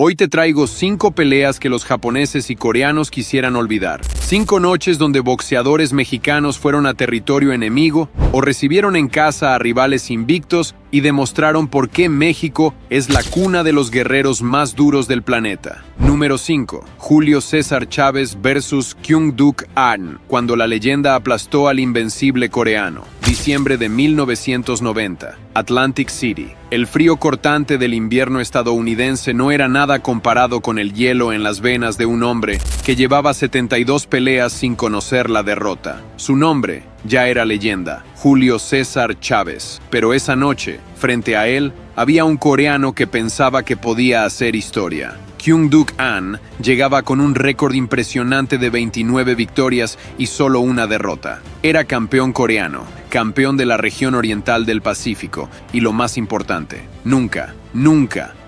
Hoy te traigo 5 peleas que los japoneses y coreanos quisieran olvidar. 5 noches donde boxeadores mexicanos fueron a territorio enemigo o recibieron en casa a rivales invictos y demostraron por qué México es la cuna de los guerreros más duros del planeta. Número 5. Julio César Chávez vs Kyung-Duk An, cuando la leyenda aplastó al invencible coreano. Diciembre de 1990. Atlantic City. El frío cortante del invierno estadounidense no era nada comparado con el hielo en las venas de un hombre que llevaba 72 peleas sin conocer la derrota. Su nombre ya era leyenda, Julio César Chávez. Pero esa noche, frente a él, había un coreano que pensaba que podía hacer historia. Kyung-Duk An llegaba con un récord impresionante de 29 victorias y solo una derrota. Era campeón coreano, campeón de la región oriental del Pacífico y lo más importante, nunca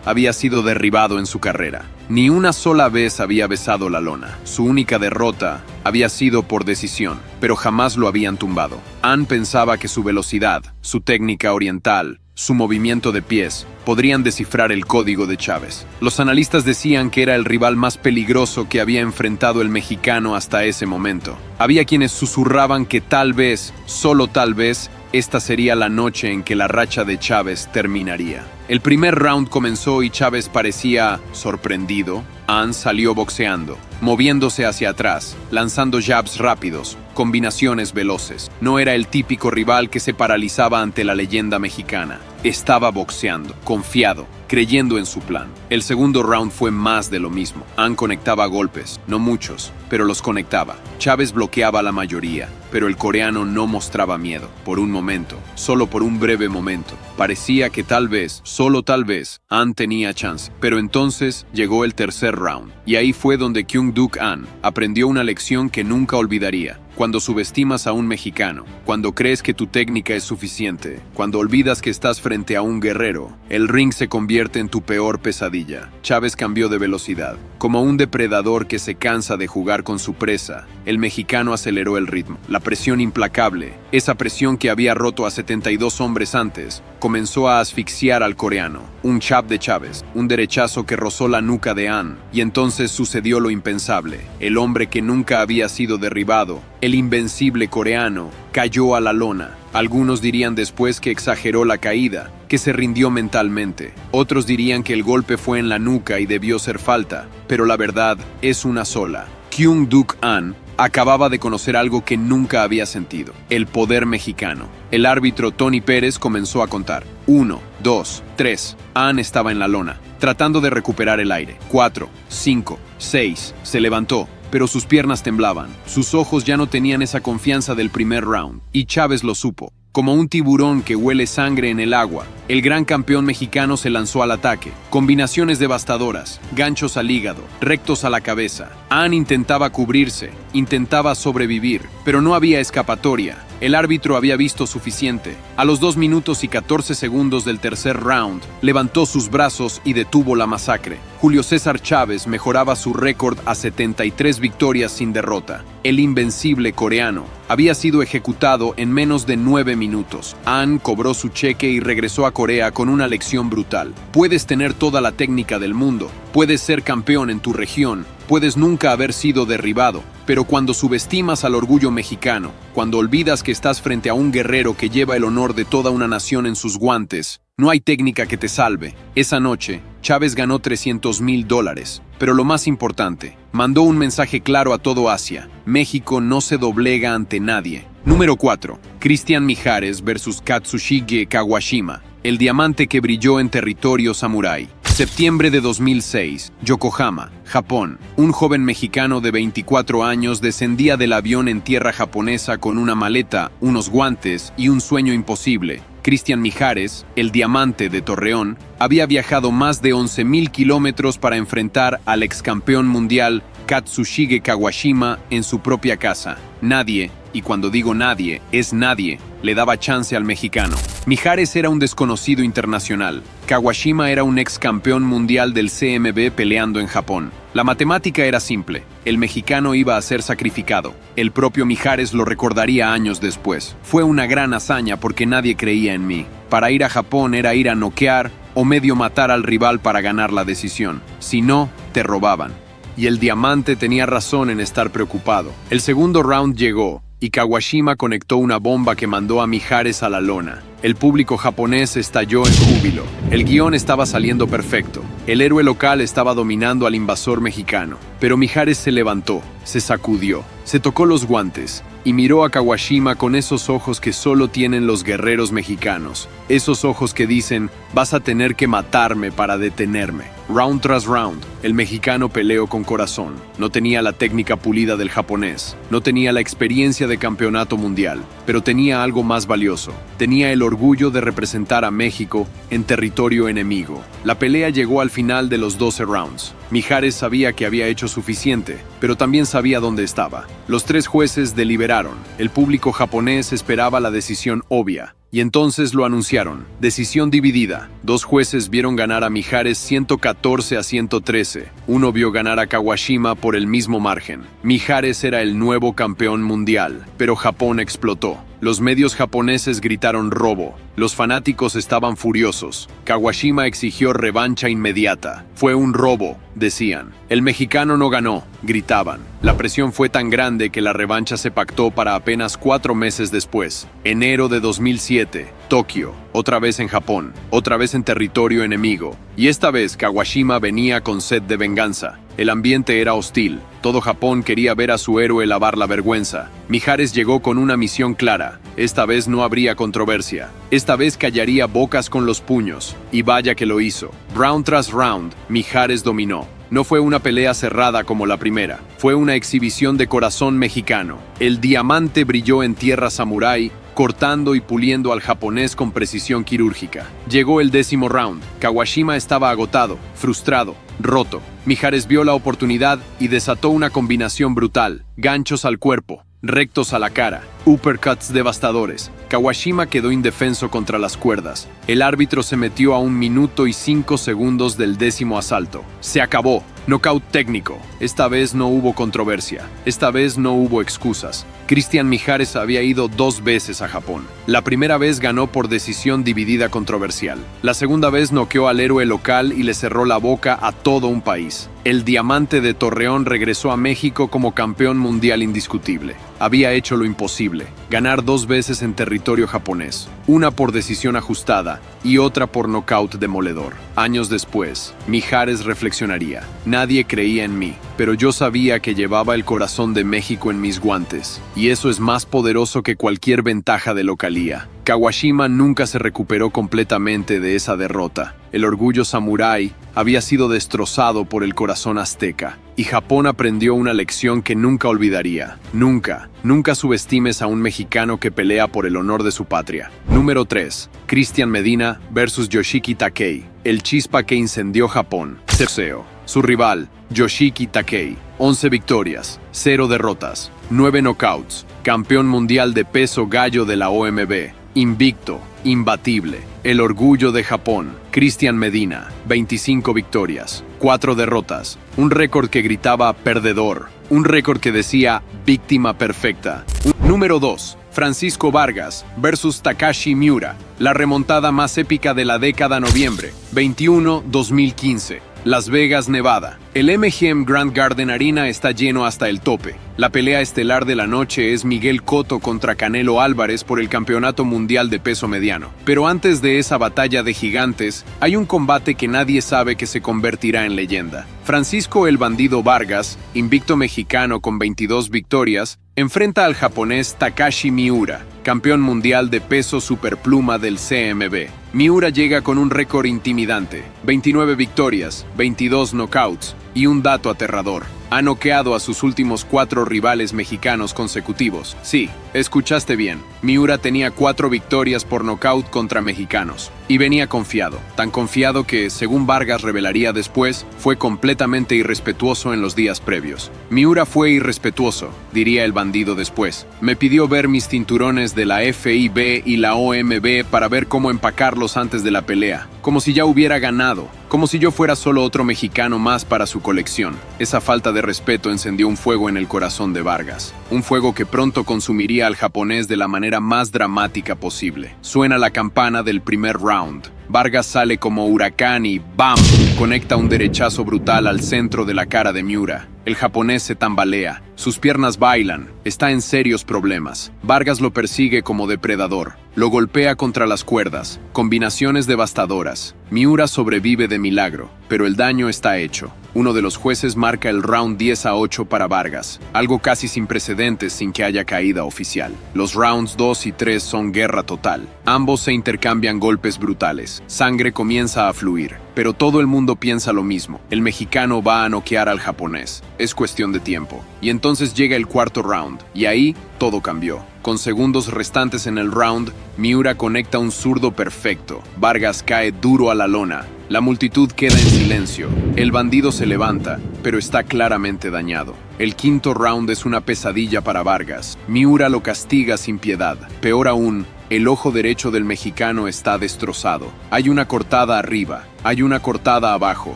había sido derribado en su carrera. Ni una sola vez había besado la lona. Su única derrota había sido por decisión, pero jamás lo habían tumbado. An pensaba que su velocidad, su técnica oriental, su movimiento de pies, podrían descifrar el código de Chávez. Los analistas decían que era el rival más peligroso que había enfrentado el mexicano hasta ese momento. Había quienes susurraban que tal vez, solo tal vez, esta sería la noche en que la racha de Chávez terminaría. El primer round comenzó y Chávez parecía sorprendido. An salió boxeando, moviéndose hacia atrás, lanzando jabs rápidos, combinaciones veloces. No era el típico rival que se paralizaba ante la leyenda mexicana. Estaba boxeando, confiado, creyendo en su plan. El segundo round fue más de lo mismo. An conectaba golpes, no muchos, pero los conectaba. Chávez bloqueaba la mayoría, pero el coreano no mostraba miedo. Por un momento, solo por un breve momento, parecía que tal vez, solo tal vez, An tenía chance. Pero entonces llegó el tercer round, y ahí fue donde Kyung-Duk An aprendió una lección que nunca olvidaría. Cuando subestimas a un mexicano, cuando crees que tu técnica es suficiente, cuando olvidas que estás frente a un guerrero, el ring se convierte en tu peor pesadilla. Chávez cambió de velocidad. Como un depredador que se cansa de jugar con su presa, el mexicano aceleró el ritmo. La presión implacable, esa presión que había roto a 72 hombres antes, comenzó a asfixiar al coreano. Un jab de Chávez, un derechazo que rozó la nuca de An, y entonces sucedió lo impensable. El hombre que nunca había sido derribado, el invencible coreano, cayó a la lona. Algunos dirían después que exageró la caída, que se rindió mentalmente. Otros dirían que el golpe fue en la nuca y debió ser falta, pero la verdad es una sola. Kyung-Duk An acababa de conocer algo que nunca había sentido: el poder mexicano. El árbitro Tony Pérez comenzó a contar. 1, 2, 3. An estaba en la lona, tratando de recuperar el aire. 4, 5, 6. Se levantó, pero sus piernas temblaban. Sus ojos ya no tenían esa confianza del primer round, y Chávez lo supo. Como un tiburón que huele sangre en el agua, el gran campeón mexicano se lanzó al ataque. Combinaciones devastadoras, ganchos al hígado, rectos a la cabeza. An intentaba cubrirse, intentaba sobrevivir, pero no había escapatoria. El árbitro había visto suficiente. A los 2 minutos y 14 segundos del tercer round, levantó sus brazos y detuvo la masacre. Julio César Chávez mejoraba su récord a 73 victorias sin derrota. El invencible coreano había sido ejecutado en menos de 9 minutos. An cobró su cheque y regresó a Corea con una lección brutal. Puedes tener toda la técnica del mundo, puedes ser campeón en tu región, puedes nunca haber sido derribado, pero cuando subestimas al orgullo mexicano, cuando olvidas que estás frente a un guerrero que lleva el honor de toda una nación en sus guantes, no hay técnica que te salve. Esa noche, Chávez ganó $300,000, pero lo más importante, mandó un mensaje claro a todo Asia: México no se doblega ante nadie. Número 4. Cristian Mijares vs Katsushige Kawashima, el diamante que brilló en territorio samurái. Septiembre de 2006, Yokohama, Japón. Un joven mexicano de 24 años descendía del avión en tierra japonesa con una maleta, unos guantes y un sueño imposible. Cristian Mijares, el diamante de Torreón, había viajado más de 11,000 kilómetros para enfrentar al ex campeón mundial Katsushige Kawashima en su propia casa. Nadie, y cuando digo nadie, es nadie, le daba chance al mexicano. Mijares era un desconocido internacional. Kawashima era un ex campeón mundial del CMB peleando en Japón. La matemática era simple: el mexicano iba a ser sacrificado. El propio Mijares lo recordaría años después. Fue una gran hazaña porque nadie creía en mí. Para ir a Japón era ir a noquear o medio matar al rival para ganar la decisión. Si no, te robaban. Y el diamante tenía razón en estar preocupado. El segundo round llegó, y Kawashima conectó una bomba que mandó a Mijares a la lona. El público japonés estalló en júbilo. El guión estaba saliendo perfecto. El héroe local estaba dominando al invasor mexicano. Pero Mijares se levantó, se sacudió, se tocó los guantes y miró a Kawashima con esos ojos que solo tienen los guerreros mexicanos. Esos ojos que dicen, vas a tener que matarme para detenerme. Round tras round, el mexicano peleó con corazón. No tenía la técnica pulida del japonés. No tenía la experiencia de campeonato mundial. Pero tenía algo más valioso. Tenía el orgullo de representar a México en territorio enemigo. La pelea llegó al final de los 12 rounds. Mijares sabía que había hecho suficiente, pero también sabía dónde estaba. Los 3 jueces deliberaron. El público japonés esperaba la decisión obvia. Y entonces lo anunciaron. Decisión dividida. 2 jueces vieron ganar a Mijares 114 a 113. Uno vio ganar a Kawashima por el mismo margen. Mijares era el nuevo campeón mundial, pero Japón explotó. Los medios japoneses gritaron robo. Los fanáticos estaban furiosos. Kawashima exigió revancha inmediata. Fue un robo, decían. El mexicano no ganó, gritaban. La presión fue tan grande que la revancha se pactó para apenas 4 meses después. Enero de 2007, Tokio, otra vez en Japón, otra vez en territorio enemigo. Y esta vez Kawashima venía con sed de venganza. El ambiente era hostil. Todo Japón quería ver a su héroe lavar la vergüenza. Mijares llegó con una misión clara. Esta vez no habría controversia. Esta vez callaría bocas con los puños. Y vaya que lo hizo. Round tras round, Mijares dominó. No fue una pelea cerrada como la primera. Fue una exhibición de corazón mexicano. El diamante brilló en tierra samurái, cortando y puliendo al japonés con precisión quirúrgica. Llegó el 10º round. Kawashima estaba agotado, frustrado, roto. Mijares vio la oportunidad y desató una combinación brutal. Ganchos al cuerpo, rectos a la cara, uppercuts devastadores. Kawashima quedó indefenso contra las cuerdas. El árbitro se metió a 1 minuto y 5 segundos del 10º asalto. Se acabó. Nocaut técnico. Esta vez no hubo controversia. Esta vez no hubo excusas. Cristian Mijares había ido 2 veces a Japón. La primera vez ganó por decisión dividida controversial. La segunda vez noqueó al héroe local y le cerró la boca a todo un país. El diamante de Torreón regresó a México como campeón mundial indiscutible. Había hecho lo imposible, ganar 2 veces en territorio japonés, una por decisión ajustada y otra por nocaut demoledor. Años después, Mijares reflexionaría: nadie creía en mí, pero yo sabía que llevaba el corazón de México en mis guantes, y eso es más poderoso que cualquier ventaja de localía. Kawashima nunca se recuperó completamente de esa derrota. El orgullo samurái había sido destrozado por el corazón azteca, y Japón aprendió una lección que nunca olvidaría. Nunca subestimes a un mexicano que pelea por el honor de su patria. Número 3. Cristian Medina vs Yoshiki Takei, el chispa que incendió Japón. Cerseo. Su rival, Yoshiki Takei, 11 victorias, 0 derrotas, 9 knockouts, campeón mundial de peso gallo de la OMB, invicto, imbatible, el orgullo de Japón. Cristian Medina, 25 victorias, 4 derrotas, un récord que gritaba perdedor, un récord que decía víctima perfecta. Número 2. Francisco Vargas vs Takashi Miura, la remontada más épica de la década. Noviembre 21, 2015. Las Vegas, Nevada. El MGM Grand Garden Arena está lleno hasta el tope. La pelea estelar de la noche es Miguel Cotto contra Canelo Álvarez por el Campeonato Mundial de Peso Mediano. Pero antes de esa batalla de gigantes, hay un combate que nadie sabe que se convertirá en leyenda. Francisco el Bandido Vargas, invicto mexicano con 22 victorias, enfrenta al japonés Takashi Miura, campeón mundial de peso superpluma del CMB. Miura llega con un récord intimidante: 29 victorias, 22 knockouts y un dato aterrador: ha noqueado a sus últimos 4 rivales mexicanos consecutivos. Sí, escuchaste bien. Miura tenía 4 victorias por nocaut contra mexicanos. Y venía confiado. Tan confiado que, según Vargas revelaría después, fue completamente irrespetuoso en los días previos. Miura fue irrespetuoso, diría el Bandido después. Me pidió ver mis cinturones de la FIB y la OMB para ver cómo empacarlos antes de la pelea. Como si ya hubiera ganado. Como si yo fuera solo otro mexicano más para su colección. Esa falta de respeto encendió un fuego en el corazón de Vargas. Un fuego que pronto consumiría al japonés de la manera más dramática posible. Suena la campana del primer round. Vargas sale como huracán y ¡bam! Conecta un derechazo brutal al centro de la cara de Miura. El japonés se tambalea, sus piernas bailan, está en serios problemas. Vargas lo persigue como depredador, lo golpea contra las cuerdas, combinaciones devastadoras. Miura sobrevive de milagro, pero el daño está hecho. Uno de los jueces marca el round 10-8 para Vargas, algo casi sin precedentes sin que haya caída oficial. Los rounds 2 y 3 son guerra total. Ambos se intercambian golpes brutales. Sangre comienza a fluir, pero todo el mundo piensa lo mismo. El mexicano va a noquear al japonés. Es cuestión de tiempo. Y entonces llega el cuarto round, y ahí todo cambió. Con segundos restantes en el round, Miura conecta un zurdo perfecto. Vargas cae duro a la lona. La multitud queda en silencio. El bandido se levanta, pero está claramente dañado. El quinto round es una pesadilla para Vargas. Miura lo castiga sin piedad. Peor aún, el ojo derecho del mexicano está destrozado. Hay una cortada arriba, hay una cortada abajo.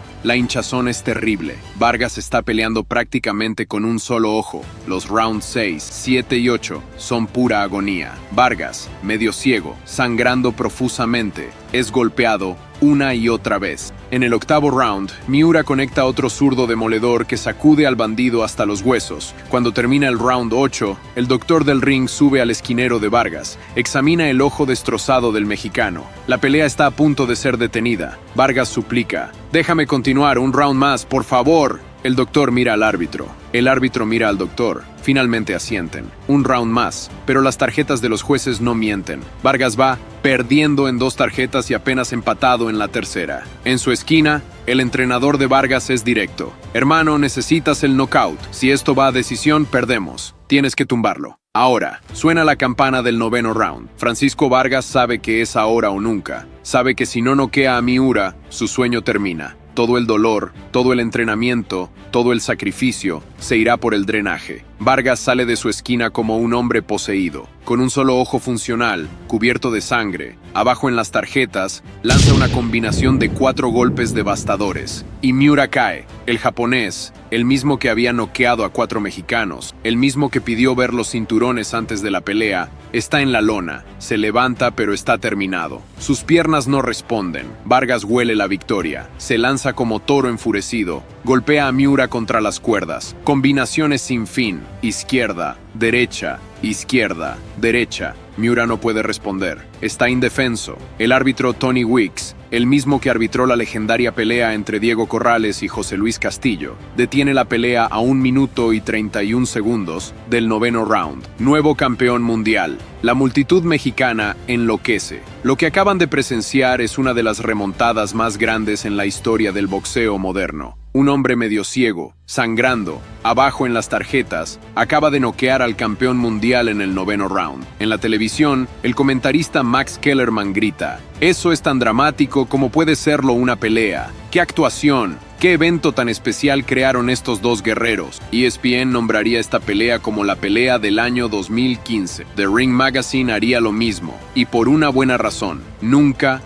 La hinchazón es terrible. Vargas está peleando prácticamente con un solo ojo. Los rounds 6, 7 y 8 son pura agonía. Vargas, medio ciego, sangrando profusamente, es golpeado una y otra vez. En el octavo round, Miura conecta otro zurdo demoledor que sacude al bandido hasta los huesos. Cuando termina el round 8, el doctor del ring sube al esquinero de Vargas, examina el ojo destrozado del mexicano. La pelea está a punto de ser detenida. Vargas suplica: «Déjame continuar un round más, por favor». El doctor mira al árbitro. El árbitro mira al doctor. Finalmente asienten. Un round más, pero las tarjetas de los jueces no mienten. Vargas va perdiendo en 2 tarjetas y apenas empatado en la tercera. En su esquina, el entrenador de Vargas es directo. «Hermano, necesitas el knockout. Si esto va a decisión, perdemos. Tienes que tumbarlo». Ahora, suena la campana del noveno round. Francisco Vargas sabe que es ahora o nunca. Sabe que si no noquea a Miura, su sueño termina. Todo el dolor, todo el entrenamiento, todo el sacrificio se irá por el drenaje. Vargas sale de su esquina como un hombre poseído, con un solo ojo funcional, cubierto de sangre. Abajo en las tarjetas, lanza una combinación de 4 golpes devastadores. Y Miura cae. El japonés, el mismo que había noqueado a 4 mexicanos, el mismo que pidió ver los cinturones antes de la pelea, está en la lona. Se levanta, pero está terminado. Sus piernas no responden. Vargas huele la victoria. Se lanza como toro enfurecido. Golpea a Miura contra las cuerdas. Combinaciones sin fin. Izquierda, derecha, izquierda, derecha. Miura no puede responder. Está indefenso. El árbitro Tony Weeks, el mismo que arbitró la legendaria pelea entre Diego Corrales y José Luis Castillo, detiene la pelea a 1 minuto y 31 segundos del noveno round. Nuevo campeón mundial. La multitud mexicana enloquece. Lo que acaban de presenciar es una de las remontadas más grandes en la historia del boxeo moderno. Un hombre medio ciego, sangrando, abajo en las tarjetas, acaba de noquear al campeón mundial en el noveno round. En la televisión, el comentarista Max Kellerman grita: «Eso es tan dramático como puede serlo una pelea. ¡Qué actuación! ¿Qué evento tan especial crearon estos dos guerreros?». ESPN nombraría esta pelea como la pelea del año 2015. The Ring Magazine haría lo mismo. Y por una buena razón. Nunca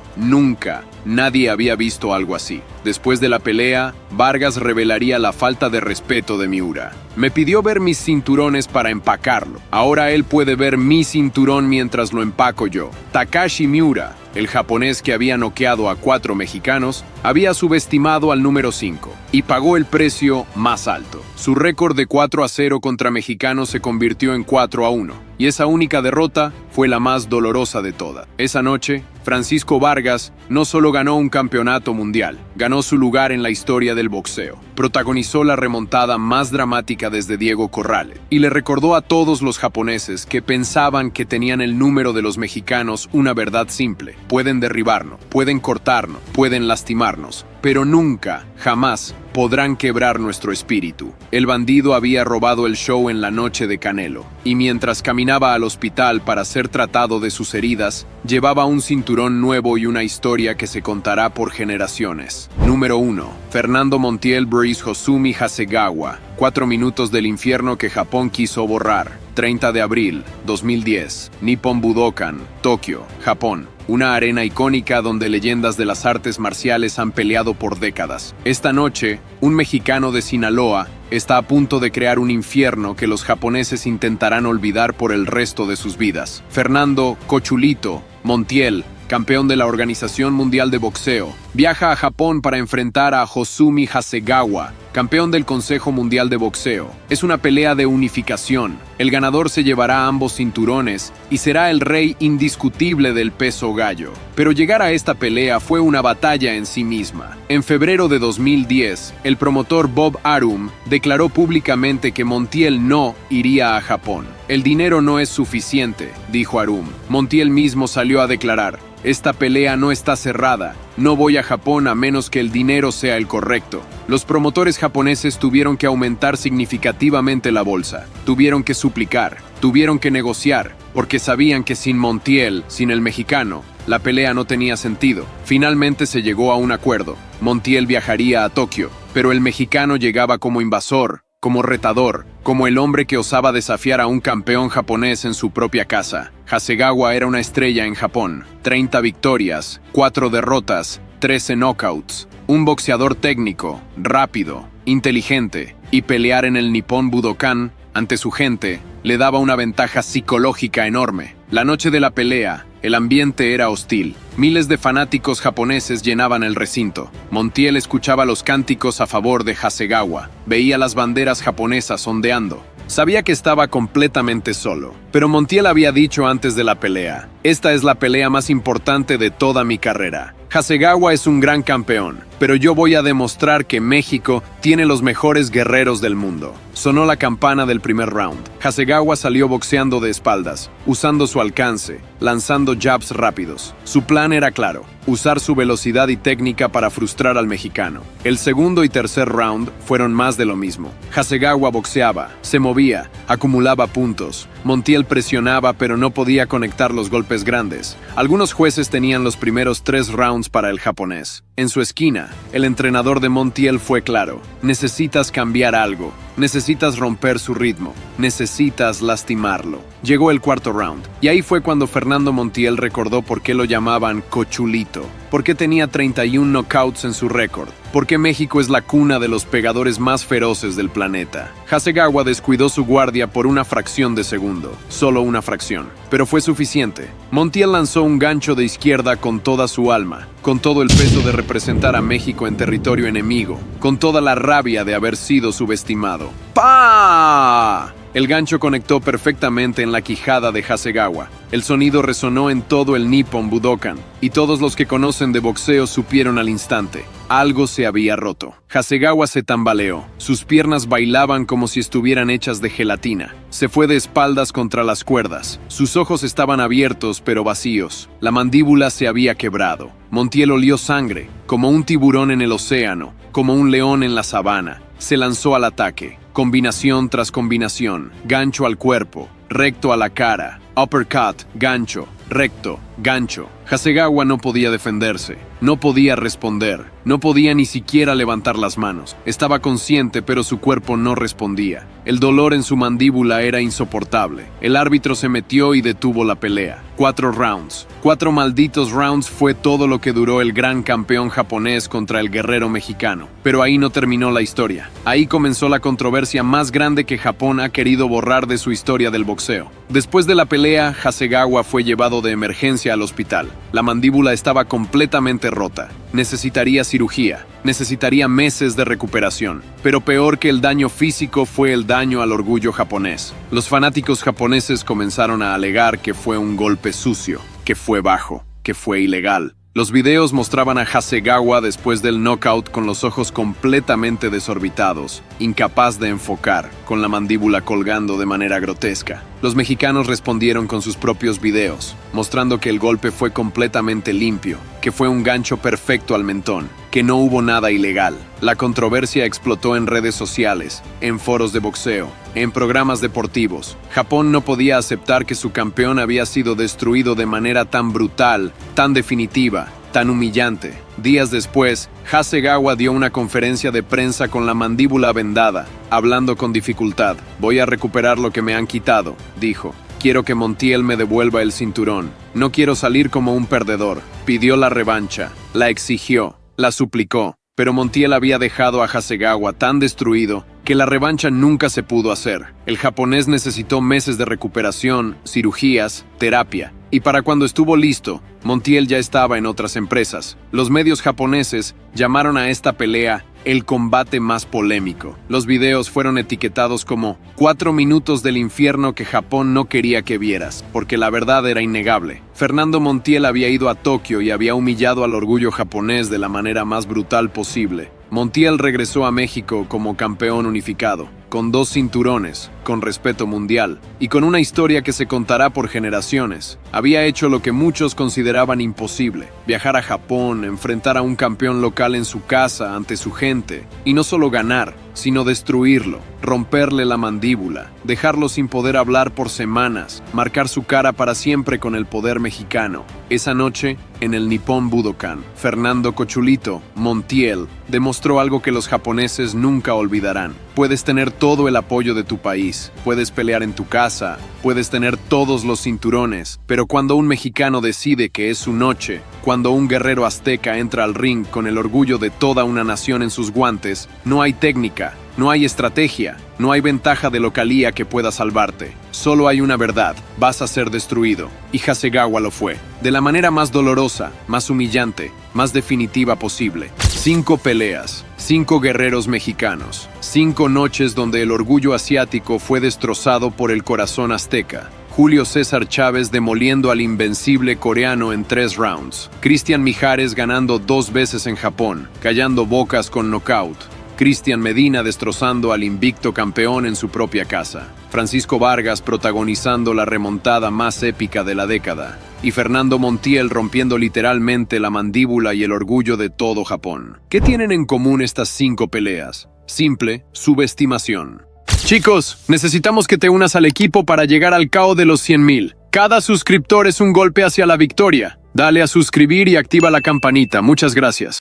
nadie había visto algo así. Después de la pelea, Vargas revelaría la falta de respeto de Miura. «Me pidió ver mis cinturones para empacarlo. Ahora él puede ver mi cinturón mientras lo empaco yo». Takashi Miura, el japonés que había noqueado a 4 mexicanos, había subestimado al número 5 y pagó el precio más alto. Su récord de 4-0 contra mexicanos se convirtió en 4-1, y esa única derrota fue la más dolorosa de todas. Esa noche, Francisco Vargas no solo ganó un campeonato mundial, ganó su lugar en la historia del boxeo. Protagonizó la remontada más dramática desde Diego Corrales y le recordó a todos los japoneses que pensaban que tenían el número de los mexicanos una verdad simple: pueden derribarnos, pueden cortarnos, pueden lastimarnos, pero nunca, jamás, podrán quebrar nuestro espíritu. El bandido había robado el show en la noche de Canelo, y mientras caminaba al hospital para ser tratado de sus heridas, llevaba un cinturón nuevo y una historia que se contará por generaciones. Número 1. Fernando Montiel Breeze Hosumi Hasegawa. 4 minutos del infierno que Japón quiso borrar. 30 de abril, 2010. Nippon Budokan, Tokio, Japón. Una arena icónica donde leyendas de las artes marciales han peleado por décadas. Esta noche, un mexicano de Sinaloa está a punto de crear un infierno que los japoneses intentarán olvidar por el resto de sus vidas. Fernando Cochulito Montiel campeón de la Organización Mundial de Boxeo, viaja a Japón para enfrentar a Hosumi Hasegawa, campeón del Consejo Mundial de Boxeo. Es una pelea de unificación. El ganador se llevará ambos cinturones y será el rey indiscutible del peso gallo. Pero llegar a esta pelea fue una batalla en sí misma. En febrero de 2010, el promotor Bob Arum declaró públicamente que Montiel no iría a Japón. El dinero no es suficiente, dijo Arum. Montiel mismo salió a declarar: esta pelea no está cerrada. No voy a Japón a menos que el dinero sea el correcto. Los promotores japoneses tuvieron que aumentar significativamente la bolsa. Tuvieron que suplicar. Tuvieron que negociar. Porque sabían que sin Montiel, sin el mexicano, la pelea no tenía sentido. Finalmente se llegó a un acuerdo. Montiel viajaría a Tokio, pero el mexicano llegaba como invasor, como retador, como el hombre que osaba desafiar a un campeón japonés en su propia casa. Hasegawa era una estrella en Japón. 30 victorias, 4 derrotas, 13 knockouts. Un boxeador técnico, rápido, inteligente, y pelear en el Nippon Budokan ante su gente le daba una ventaja psicológica enorme. La noche de la pelea, el ambiente era hostil. Miles de fanáticos japoneses llenaban el recinto. Montiel escuchaba los cánticos a favor de Hasegawa. Veía las banderas japonesas ondeando. Sabía que estaba completamente solo. Pero Montiel había dicho antes de la pelea: esta es la pelea más importante de toda mi carrera. Hasegawa es un gran campeón, pero yo voy a demostrar que México tiene los mejores guerreros del mundo. Sonó la campana del primer round. Hasegawa salió boxeando de espaldas, usando su alcance, lanzando jabs rápidos. Su plan era claro: usar su velocidad y técnica para frustrar al mexicano. El segundo y tercer round fueron más de lo mismo. Hasegawa boxeaba, se movía, acumulaba puntos. Montiel presionaba, pero no podía conectar los golpes grandes. Algunos jueces tenían los primeros 3 rounds para el japonés. En su esquina, el entrenador de Montiel fue claro: necesitas cambiar algo. Necesitas romper su ritmo. Necesitas lastimarlo. Llegó el cuarto round, y ahí fue cuando Fernando Montiel recordó por qué lo llamaban Cochulito, por qué tenía 31 knockouts en su récord, por qué México es la cuna de los pegadores más feroces del planeta. Hasegawa descuidó su guardia por una fracción de segundo, solo una fracción, pero fue suficiente. Montiel lanzó un gancho de izquierda con toda su alma, con todo el peso de representar a México en territorio enemigo, con toda la rabia de haber sido subestimado. ¡Pah! El gancho conectó perfectamente en la quijada de Hasegawa. El sonido resonó en todo el Nippon Budokan, y todos los que conocen de boxeo supieron al instante: algo se había roto. Hasegawa se tambaleó. Sus piernas bailaban como si estuvieran hechas de gelatina. Se fue de espaldas contra las cuerdas. Sus ojos estaban abiertos pero vacíos. La mandíbula se había quebrado. Montiel olió sangre, como un tiburón en el océano, como un león en la sabana. Se lanzó al ataque. Combinación tras combinación, gancho al cuerpo, recto a la cara, uppercut, gancho, recto, gancho. Hasegawa no podía defenderse, no podía responder, no podía ni siquiera levantar las manos. Estaba consciente, pero su cuerpo no respondía. El dolor en su mandíbula era insoportable. El árbitro se metió y detuvo la pelea. 4 rounds. 4 malditos rounds fue todo lo que duró el gran campeón japonés contra el guerrero mexicano. Pero ahí no terminó la historia. Ahí comenzó la controversia más grande que Japón ha querido borrar de su historia del boxeo. Después de la pelea, Hasegawa fue llevado de emergencia al hospital. La mandíbula estaba completamente rota. Necesitaría cirugía. Necesitaría meses de recuperación. Pero peor que el daño físico fue el daño al orgullo japonés. Los fanáticos japoneses comenzaron a alegar que fue un golpe sucio, que fue bajo, que fue ilegal. Los videos mostraban a Hasegawa después del knockout con los ojos completamente desorbitados, incapaz de enfocar, con la mandíbula colgando de manera grotesca. Los mexicanos respondieron con sus propios videos, mostrando que el golpe fue completamente limpio, que fue un gancho perfecto al mentón, que no hubo nada ilegal. La controversia explotó en redes sociales, en foros de boxeo, en programas deportivos. Japón no podía aceptar que su campeón había sido destruido de manera tan brutal, tan definitiva, tan humillante. Días después, Hasegawa dio una conferencia de prensa con la mandíbula vendada, hablando con dificultad. «Voy a recuperar lo que me han quitado», dijo. «Quiero que Montiel me devuelva el cinturón. No quiero salir como un perdedor». Pidió la revancha, la exigió, la suplicó. Pero Montiel había dejado a Hasegawa tan destruido que la revancha nunca se pudo hacer. El japonés necesitó meses de recuperación, cirugías, terapia, y para cuando estuvo listo, Montiel ya estaba en otras empresas. Los medios japoneses llamaron a esta pelea el combate más polémico. Los videos fueron etiquetados como 4 minutos del infierno que Japón no quería que vieras, porque la verdad era innegable. Fernando Montiel había ido a Tokio y había humillado al orgullo japonés de la manera más brutal posible. Montiel regresó a México como campeón unificado, con 2 cinturones, con respeto mundial, y con una historia que se contará por generaciones. Había hecho lo que muchos consideraban imposible: viajar a Japón, enfrentar a un campeón local en su casa, ante su gente, y no solo ganar, sino destruirlo, romperle la mandíbula, dejarlo sin poder hablar por semanas, marcar su cara para siempre con el poder mexicano. Esa noche, en el Nippon Budokan, Fernando Cochulito Montiel demostró algo que los japoneses nunca olvidarán. Puedes tener todo el apoyo de tu país, puedes pelear en tu casa, puedes tener todos los cinturones, pero cuando un mexicano decide que es su noche, cuando un guerrero azteca entra al ring con el orgullo de toda una nación en sus guantes, no hay técnica, no hay estrategia, no hay ventaja de localía que pueda salvarte. Solo hay una verdad: vas a ser destruido. Y Hasegawa lo fue, de la manera más dolorosa, más humillante, más definitiva posible. 5 peleas, 5 guerreros mexicanos, 5 noches donde el orgullo asiático fue destrozado por el corazón azteca. Julio César Chávez demoliendo al invencible coreano en 3 rounds. Cristian Mijares ganando 2 veces en Japón, callando bocas con knockout. Cristian Medina destrozando al invicto campeón en su propia casa. Francisco Vargas protagonizando la remontada más épica de la década. Y Fernando Montiel rompiendo literalmente la mandíbula y el orgullo de todo Japón. ¿Qué tienen en común estas 5 peleas? Simple subestimación. Chicos, necesitamos que te unas al equipo para llegar al KO de los 100,000. Cada suscriptor es un golpe hacia la victoria. Dale a suscribir y activa la campanita. Muchas gracias.